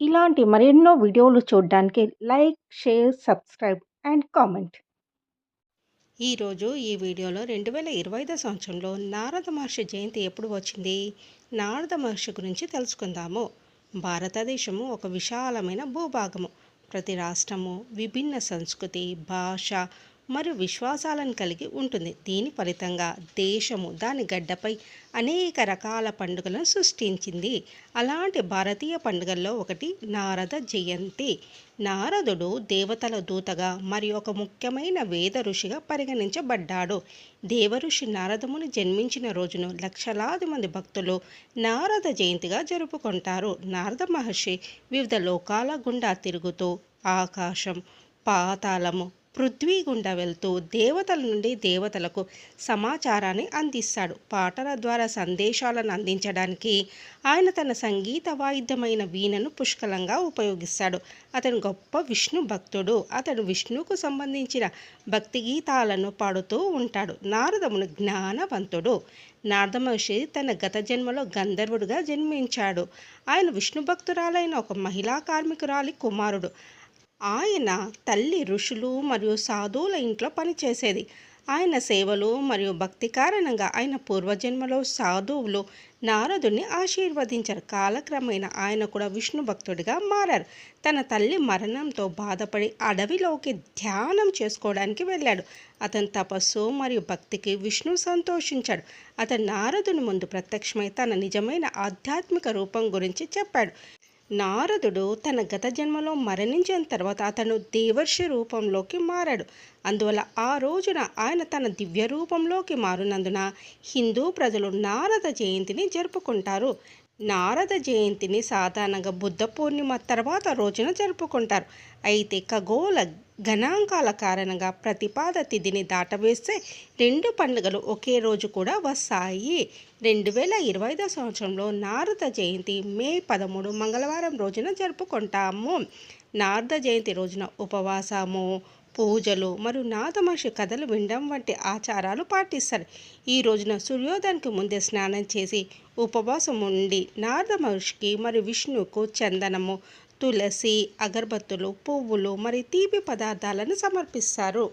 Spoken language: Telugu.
ఇలాంటి మరెన్నో వీడియోలు చూడడానికి like, share, subscribe and comment. ఈరోజు ఈ వీడియోలో 2025 సంవత్సరంలో నారద మహర్షి జయంతి ఎప్పుడు వచ్చింది? నారద మహర్షి గురించి తెలుసుకుందాము. భారతదేశము ఒక విశాలమైన భూభాగము. ప్రతి రాష్ట్రము విభిన్న సంస్కృతి, భాష మరియు విశ్వాసాలను కలిగి ఉంటుంది. దీని ఫలితంగా దేశము దాని గడ్డపై అనేక రకాల పండుగలను సృష్టించింది. అలాంటి భారతీయ పండుగల్లో ఒకటి నారద జయంతి. నారదుడు దేవతల దూతగా మరియు ఒక ముఖ్యమైన వేద ఋషిగా పరిగణించబడ్డాడు. దేవఋషి నారదముని జన్మించిన రోజును లక్షలాది మంది భక్తులు నారద జయంతిగా జరుపుకుంటారు. నారద మహర్షి వివిధ లోకాల గుండా తిరుగుతూ ఆకాశం, పాతాళము, పృథ్వీ గుండా వెళ్తూ దేవతల నుండి దేవతలకు సమాచారాన్ని అందిస్తాడు. పాటల ద్వారా సందేశాలను అందించడానికి ఆయన తన సంగీత వాయిద్యమైన వీణను పుష్కలంగా ఉపయోగిస్తాడు. అతను గొప్ప విష్ణు భక్తుడు. అతడు విష్ణువుకు సంబంధించిన భక్తి గీతాలను పాడుతూ ఉంటాడు. నారదముని జ్ఞానవంతుడు. నారద మహర్షి తన గత జన్మలో గంధర్వుడిగా జన్మించాడు. ఆయన విష్ణు భక్తురాలైన ఒక మహిళా కార్మికురాలి కుమారుడు. ఆయన తల్లి ఋషులు మరియు సాధువుల ఇంట్లో పనిచేసేది. ఆయన సేవలు మరియు భక్తి కారణంగా ఆయన పూర్వజన్మలో సాధువులు నారదుని ఆశీర్వదించారు. కాలక్రమేణా ఆయన కూడా విష్ణు భక్తుడిగా మారారు. తన తల్లి మరణంతో బాధపడి అడవిలోకి ధ్యానం చేసుకోవడానికి వెళ్ళాడు. అతని తపస్సు మరియు భక్తికి విష్ణు సంతోషించాడు. అతను నారదుని ముందు ప్రత్యక్షమై తన నిజమైన ఆధ్యాత్మిక రూపం గురించి చెప్పాడు. నారదుడు తన గత జన్మలో మరణించిన తర్వాత అతను దేవర్షి రూపంలోకి మారాడు. అందువల్ల ఆ రోజున ఆయన తన దివ్య రూపంలోకి మారినందున హిందూ ప్రజలు నారద జయంతిని జరుపుకుంటారు. నారద జయంతిని సాధారణంగా బుద్ధ పూర్ణిమ తర్వాత రోజున జరుపుకుంటారు. అయితే ఖగోళ గణాంకాల కారణంగా ప్రతిపాద తిథిని దాటవేస్తే రెండు పండుగలు ఒకే రోజు కూడా వస్తాయి. 2025 సంవత్సరంలో నారద జయంతి మే 13 మంగళవారం రోజున జరుపుకుంటాము. నారద జయంతి రోజున ఉపవాసము, పూజలు మరియు నారద మహర్షి కథలు వినడం వంటి ఆచారాలు పాటిస్తారు. ఈ రోజున సూర్యోదయానికి ముందే స్నానం చేసి ఉపవాసం ఉండి నారద మహర్షికి మరియు విష్ణువుకు చందనము, తులసి, అగరబత్తులు, పువ్వులు మరియు తీపి పదార్థాలను సమర్పిస్తారు.